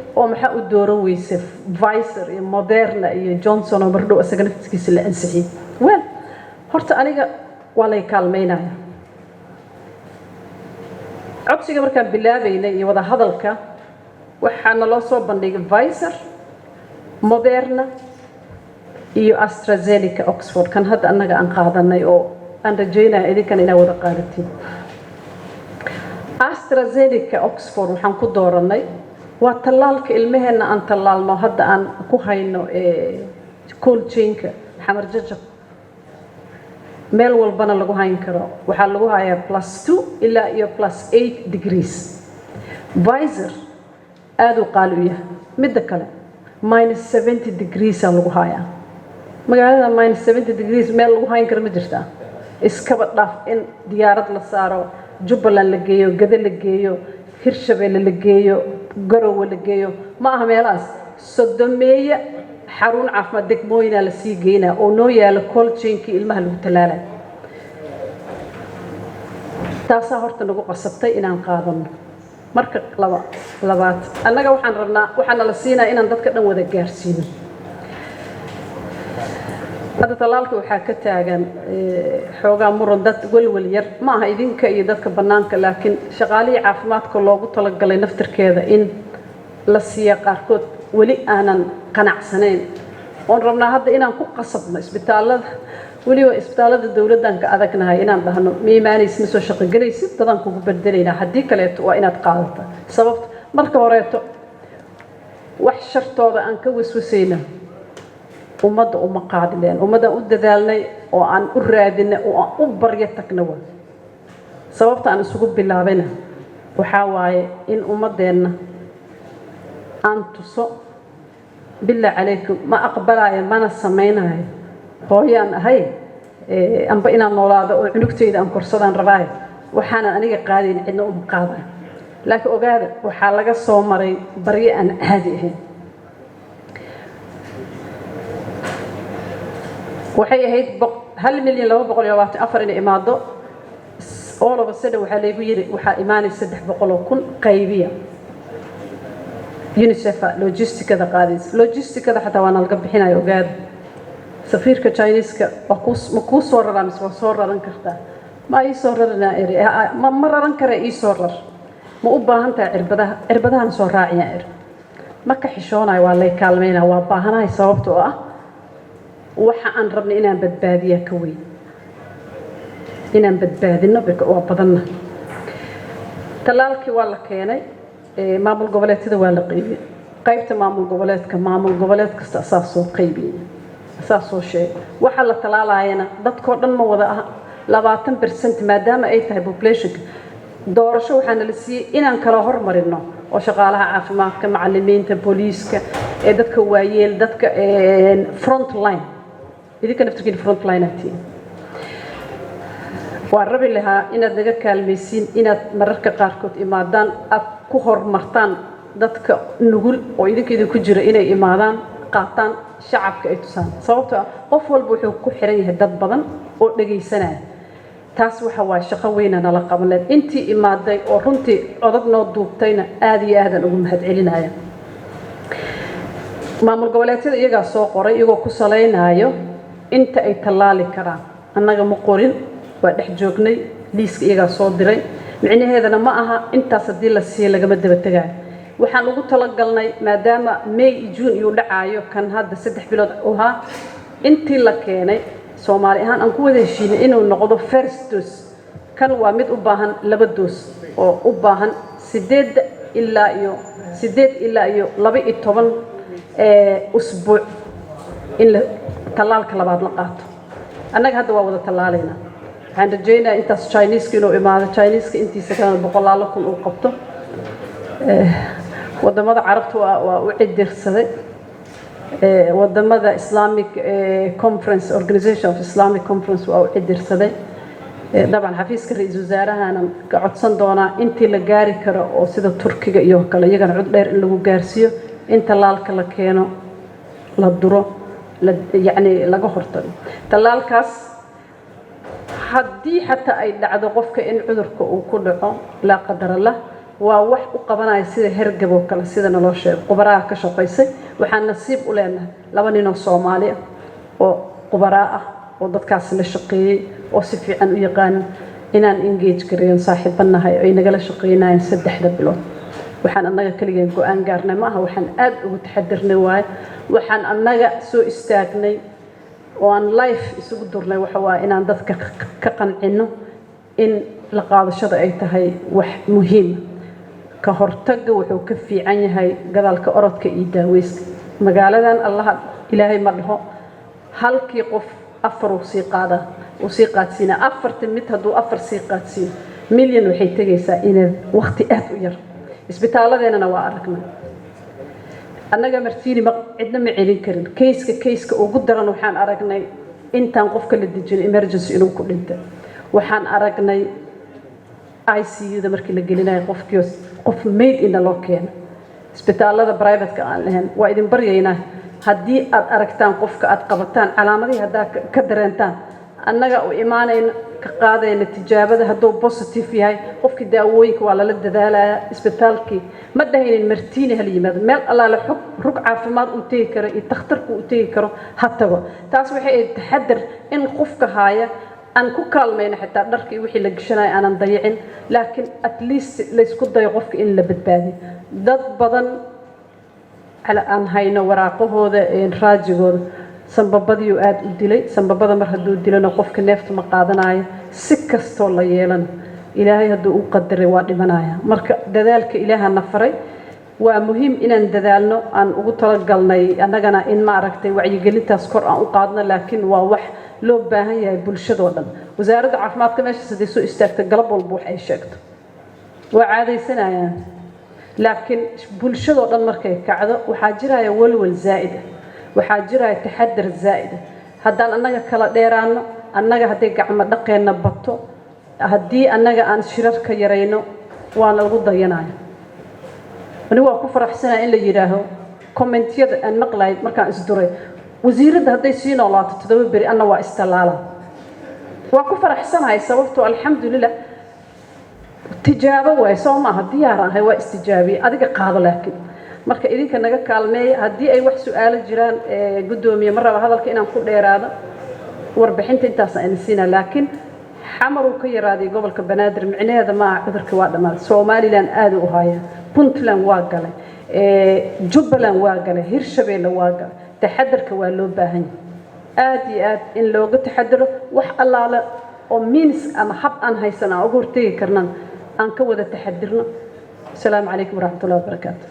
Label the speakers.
Speaker 1: oo maxaa u dooran weysay Pfizer iyo Moderna iyo Johnson oo mardhow asaga naftiisa la ansixiyay weel horta aniga waa lay kaalmeynaya codsiga markaan bilaabaynay iyo wada hadalka waxaana loo soo bandhigay Pfizer Moderna iyo AstraZeneca Oxford kan hadda anaga aan qaadanay oo aan rajaynaa idinkan inaa wada qaadatiin AstraZeneca Oxford waxaan ku dooranay waa talaalka ilmaheena aan talaalno hadda aan ku hayno cold chain-ka xamar jajab meel walbana lagu hayn karo waxaa lagu hayaa +2 ilaa iyo +8 degrees Pfizer aad u qaali u yahay midda kale -70 degrees lagu hayaa magaalada -70 degrees meel lagu hayn karo ma jirtaa iskaba dhaaf in diyaarad la saaro Jubbaland la geeyo Gada la geeyo Hirshabelle la geeyo Garowe la geeyo ma aha meelaas sodomeeya xarun caafimaad degmooyina la sii geynaa oo noo yaala cold chain-kii ilmaha lagu talaalay taasaa horta nagu qasabtay inaan qaadano marka labaad annaga waxaan rabnaa waxaana la siinaa inaan dadka dhan wada gaarsiino hadda talaalka waxaa ka taagan xoogaa muran dad walwal yar ma aha idinka iyo dadka bannaanka laakiin shaqaalihii caafimaadka loogu talagalay naftirkeeda in la siiya qaarkood weli aanan qanacsanayn oon rabnaa hadda inaan ku qasabno isbitaalada weliba isbitaalada dowladdan ka adagnahay inaan dhahno miimaanays ma soo shaqogelaysid dadaan kugu bedelaynaa haddii kaleeto waa inaad qaadata sababta marka horeeto wax shartooda aan ka waswasayna ummadda uma qaadileen ummadda u dadaalnay oo aan u raadinay oo aan u baryo tagnawa sababta aan isugu bilaabayna waxaa waaye in ummadeenna aan tuso bilaa calaykum ma aqbalaayo mana samaynayo hooyaan ahay amba inaan noolaado oo cunugtayda aan korsadaan rabaayo waxaanan aniga qaadayn cidna uma qaadayo laakiin ogaada waxaa laga soo maray baryo aan caadi ahayn waxay ahayd 1,224,000 inay imaado all of a sudden waxaa laygu yiri waxaa imaanaysa 300,000 qaybiya UNICEF logisticada qaadaysa logisticada xataa waa nalga bixinayo ogaada safiirka Chinese-ka ma ku soo raran mise waa soo raran kartaa ma ii soo rarana ma raran kara ii soo rar ma u baahan tahay cirbadahan soo raaciya marka xishoonayo waa lay kaalmeynaa waa baahanahay sababtoo ah waxa aan rabnay inaan badbaadiyo ka weyn inaan badbaadino waa badanna talaalkii waa la keenay maamul goboleedyada waa la qaybiyay qaybta maamul goboleed kasta asaas soo qaybiyay asaas soo sheegay waxa la talaalayana dadkoo dhan ma wada aha 20% maadaama ay tahay population doorasho waxaana la siiyay inaan kala hormarino oo shaqaalaha caafimaadka macallimiinta booliiska dadka waayeel dadka front line idinka naftirkiin front line atiin waa rabi lahaa inaad naga kaalmaysiin inaad mararka qaarkood imaadaan aad ku hormartaan dadka nugul oo idinku jira inay imaadaan qaataan shacabka ay tusaan sababtoo ah qof walba wuxuu ku xiran yahay dad badan oo dhageysanaya taas waxa waa shaqo weyn nala qabanay intii imaaday oo runtii codad noo duubtayna aad iyo aad aan ugu mahadcelinaya maamul goboleedyada iyaga soo qoray iyagoo ku saleynayo inta ay talaali karaan annaga ma qorin waa dhex joognay liiska iyaga soo diray micnaheedana ma aha intaas hadii la siiyo lagama daba tagayo waxaan ugu talagalnay maadaama May June iyo dhacaayo kan hadda 3 bilood oo intii la keenay Soomaali ahaan aan ku wada heshiinay inuu noqdo first dose kan waa mid u baahan 2 dose oo u baahan 8 ilaa iyo 12 usbuuc in talaalka labaad la qaato annaga hadda waa wada talaalayna waxaan rajaynaa intaas Chinese-ka inuu imaado Chinese-ka intiisa kana 100,000 uu qabto wadamada carabtu waa u cidirsaday wadamada Islamic Conference Organization of Islamic Conference waa u cidirsaday dabcan xafiiska ra'iisul wasaarahana ka codsan doonaa intii la gaari karo oo sida Turkiga iyo kale iyagana cod dheer in lagu gaarsiyo in talaalka la keeno la duro يعني laga hortago talaalkaas haddii xataa ay dhacdo qofka in cudurka uu ku dhaco la qadar Allah waa wax u qabanaya sida hergabo kale sida naloo sheego qubaraa ka shaqaysay waxaan nasiib u leenahay laba nin oo Soomaali ah oo qubaraa ah oo dadkaas la shaqeeyay oo si fiican u yaqaan inaan engage gareeyo saaxiibanahay ay nagala shaqeynayeen 3 bilood waxaan annaga kaliya go'aan gaarnay maaha waxaan aad ugu taxadirnay waay waxaan annaga soo istaagnay oo aan life isugu durnay waxa waa inaan dadka ka qancino in la qaadashada ay tahay wax muhiim ka hortagga wuxuu ka fiican yahay gadaalka orodka iyo daaweyska magaaladan allah ilaahay ma dhaho halkii qof afar uu sii qaadsiina afarta mid hadduu afar sii qaadsiin milyan waxay tagaysaa inay waqti aad u yar isbitaaladeenana waa aragnay annaga martiini ma cidna ma celin karin kayska ugu daran waxaan aragnay intaan qofka la dejin emergency inuu ku dhintay waxaan aragnay ICU-da markii la gelinayo qof mayd in loo keeno isbitaalada private-ka aan lahayn waa idin baryaynaa haddii aad aragtaan qofka aad qabataan calaamadii haddaa ka dareentaan annaga u imaanayna ka qaadayna tijaabada hadduu positive yahay qofkii daawooyinka waa lala dadaalayaa isbitaalkii ma dhahaynin martiini hal yimaado meel allaale rug caafimaad u tegi karo iyo takhtarku u tegi karo ha tago taas waxay taxadar in qofka haaya aan ku kaalmayno xitaa dharkii wixii la gashanayo aanan dayicin laakiin at least la isku dayo qofka in la badbaadiyo dad badan aan hayno waraaqahooda raajigooda sanbabadii aad u dilay sanbabada mar hadduu dilana qofka neefta ma qaadanayo si kastoo la yeelana ilaahay hadduu u qadaray waa dhimanaya marka dadaalka ilaahana faray waa muhiim inaan dadaalno aan ugu talagalnay annagana in ma aragtay wacyigelintaas kor aan u qaadno laakiin waa wax loo baahan yahay bulshadoo dhan wasaaradda caafimaadka meeshaas hadday soo istaagto galab walba wax ay sheegto waa caadaysanayaan laakiin bulshadoo dhan markay kacdo waxaa jiraya walwal zaa'id ah waxaa jiraya taxadar zaa'id ah haddaan annaga kala dheeraano annaga hadday gacmo dhaqeenna bato haddii annaga aan shirarka yarayno waana lagu dayanaya ani waa ku faraxsanaa in la yidhaaho kommentiyada aan maqlaay markaan isduray wasiiradda hadday sii noolaato 7 beri anna waa istalaala waa ku faraxsanahay sababtoo alxamdulillah tijaabo way soo ma diyaar ahay waa istijaabiye adiga qaado laakiin marka idinka naga kaalmeeya haddii ay wax su'aalo jiraan gudoomiye mar raba hadalka inaan ku dheeraado warbixinta intaas aan siinaa laakiin xamar uu ka yaraaday gobolka banaadir micnaheeda ma aha cudurka waa dhamaaday Soomaaliland aad u haya Puntland waa galay Jubbaland waa galay Hirshabeelle waa galay taxadarka waa loo baahan yahay aad iyo aad in looga taxadaro wax allaala oo means ama hab aan haysanaa ugu hortagi karnaan aan ka wada taxadirno. Assalaamu calaykum waraxmatullaahi wabarakaatuh.